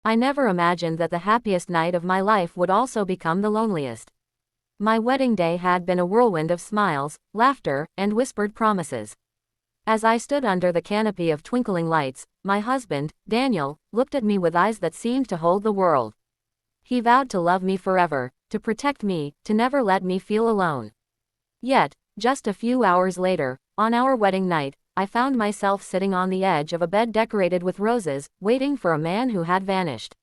I never imagined that the happiest night of my life would also become the loneliest. My wedding day had been a whirlwind of smiles, laughter, and whispered promises. As I stood under the canopy of twinkling lights, my husband, Daniel, looked at me with eyes that seemed to hold the world. He vowed to love me forever, to protect me, to never let me feel alone. Yet, just a few hours later, on our wedding night, I found myself sitting on the edge of a bed decorated with roses, waiting for a man who had vanished.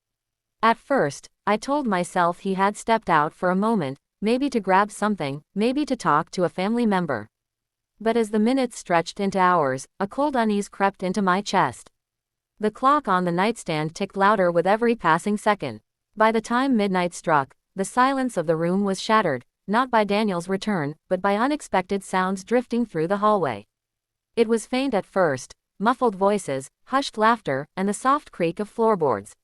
At first, I told myself he had stepped out for a moment, maybe to grab something, maybe to talk to a family member. But as the minutes stretched into hours, a cold unease crept into my chest. The clock on the nightstand ticked louder with every passing second. By the time midnight struck, the silence of the room was shattered, not by Daniel's return, but by unexpected sounds drifting through the hallway. It was faint at first, muffled voices, hushed laughter, and the soft creak of floorboards.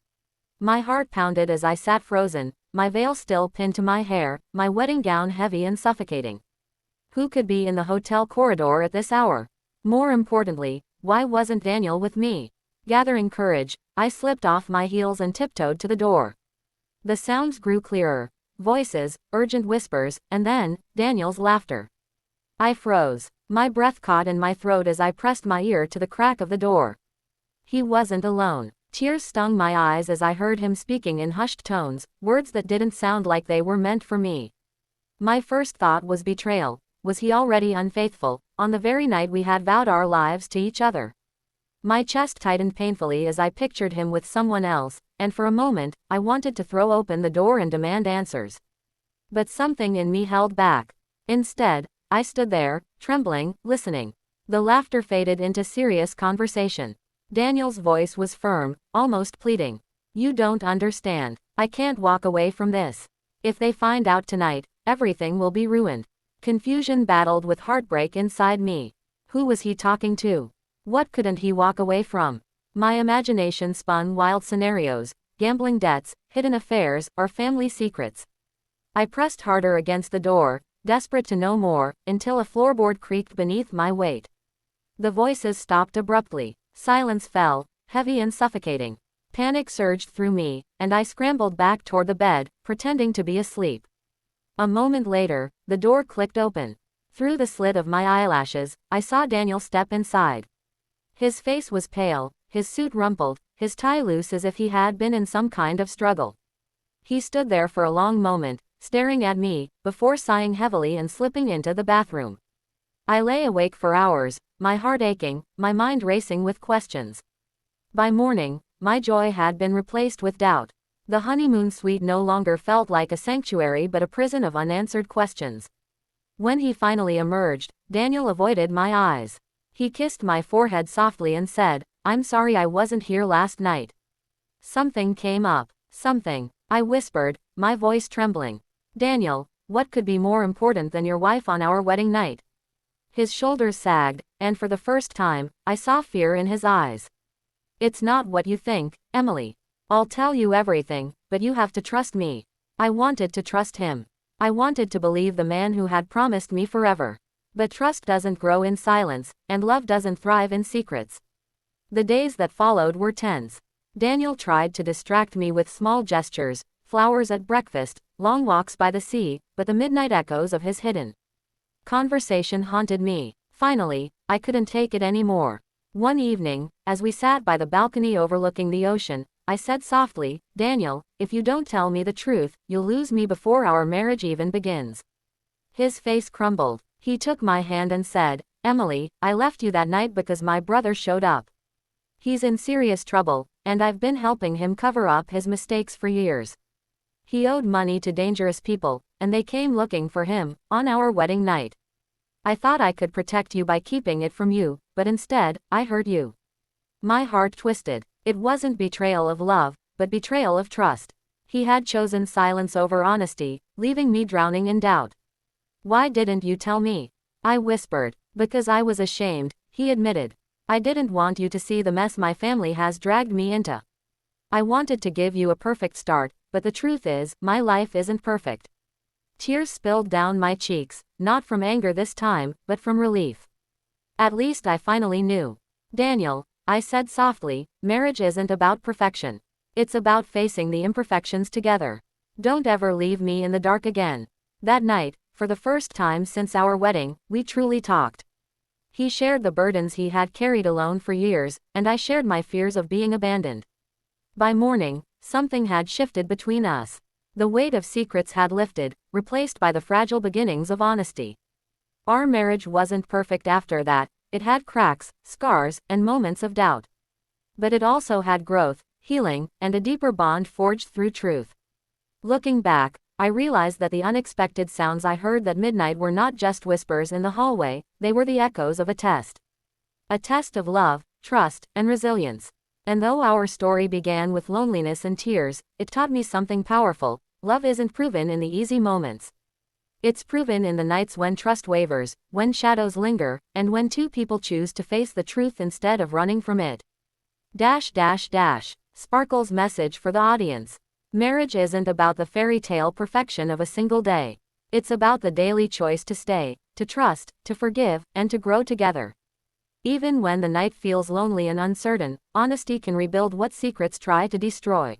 My heart pounded as I sat frozen, my veil still pinned to my hair, my wedding gown heavy and suffocating. Who could be in the hotel corridor at this hour? More importantly, why wasn't Daniel with me? Gathering courage, I slipped off my heels and tiptoed to the door. The sounds grew clearer. Voices, urgent whispers, and then, Daniel's laughter. I froze. My breath caught in my throat as I pressed my ear to the crack of the door. He wasn't alone. Tears stung my eyes as I heard him speaking in hushed tones, words that didn't sound like they were meant for me. My first thought was betrayal. Was he already unfaithful, on the very night we had vowed our lives to each other? My chest tightened painfully as I pictured him with someone else, and for a moment, I wanted to throw open the door and demand answers. But something in me held back. Instead, I stood there, trembling, listening. The laughter faded into serious conversation. Daniel's voice was firm, almost pleading. You don't understand. I can't walk away from this. If they find out tonight, everything will be ruined. Confusion battled with heartbreak inside me. Who was he talking to? What couldn't he walk away from? My imagination spun wild scenarios, gambling debts, hidden affairs, or family secrets. I pressed harder against the door, desperate to know more, until a floorboard creaked beneath my weight. The voices stopped abruptly. Silence fell, heavy and suffocating. Panic surged through me, and I scrambled back toward the bed, pretending to be asleep. A moment later, the door clicked open. Through the slit of my eyelashes, I saw Daniel step inside. His face was pale, his suit rumpled, his tie loose as if he had been in some kind of struggle. He stood there for a long moment, staring at me, before sighing heavily and slipping into the bathroom. I lay awake for hours, my heart aching, my mind racing with questions. By morning, my joy had been replaced with doubt. The honeymoon suite no longer felt like a sanctuary but a prison of unanswered questions. When he finally emerged, Daniel avoided my eyes. He kissed my forehead softly and said, "I'm sorry I wasn't here last night." Something came up. Something. I whispered, my voice trembling. "Daniel, what could be more important than your wife on our wedding night?" His shoulders sagged, and for the first time, I saw fear in his eyes. "It's not what you think, Emily. I'll tell you everything, but you have to trust me." I wanted to trust him. I wanted to believe the man who had promised me forever. But trust doesn't grow in silence, and love doesn't thrive in secrets. The days that followed were tense. Daniel tried to distract me with small gestures, flowers at breakfast, long walks by the sea, but the midnight echoes of his hidden conversation haunted me. Finally, I couldn't take it anymore. One evening, as we sat by the balcony overlooking the ocean, I said softly, "Daniel, if you don't tell me the truth, you'll lose me before our marriage even begins." His face crumbled. He took my hand and said, "Emily, I left you that night because my brother showed up. He's in serious trouble, and I've been helping him cover up his mistakes for years. He owed money to dangerous people, and they came looking for him, on our wedding night. I thought I could protect you by keeping it from you, but instead, I hurt you." My heart twisted. It wasn't betrayal of love, but betrayal of trust. He had chosen silence over honesty, leaving me drowning in doubt. "Why didn't you tell me?" I whispered. "Because I was ashamed," he admitted. "I didn't want you to see the mess my family has dragged me into. I wanted to give you a perfect start, but the truth is, my life isn't perfect." Tears spilled down my cheeks, not from anger this time, but from relief. At least I finally knew. "Daniel," I said softly, "marriage isn't about perfection. It's about facing the imperfections together. Don't ever leave me in the dark again. That night, for the first time since our wedding, we truly talked. He shared the burdens he had carried alone for years, and I shared my fears of being abandoned. By morning, something had shifted between us. The weight of secrets had lifted, replaced by the fragile beginnings of honesty. Our marriage wasn't perfect after that. It had cracks, scars, and moments of doubt. But it also had growth, healing, and a deeper bond forged through truth. Looking back, I realized that the unexpected sounds I heard that midnight were not just whispers in the hallway, they were the echoes of a test. A test of love, trust, and resilience. And though our story began with loneliness and tears, it taught me something powerful. Love isn't proven in the easy moments. It's proven in the nights when trust wavers, when shadows linger, and when two people choose to face the truth instead of running from it. Sparkle's message for the audience. Marriage isn't about the fairy tale perfection of a single day. It's about the daily choice to stay, to trust, to forgive, and to grow together. Even when the night feels lonely and uncertain, honesty can rebuild what secrets try to destroy.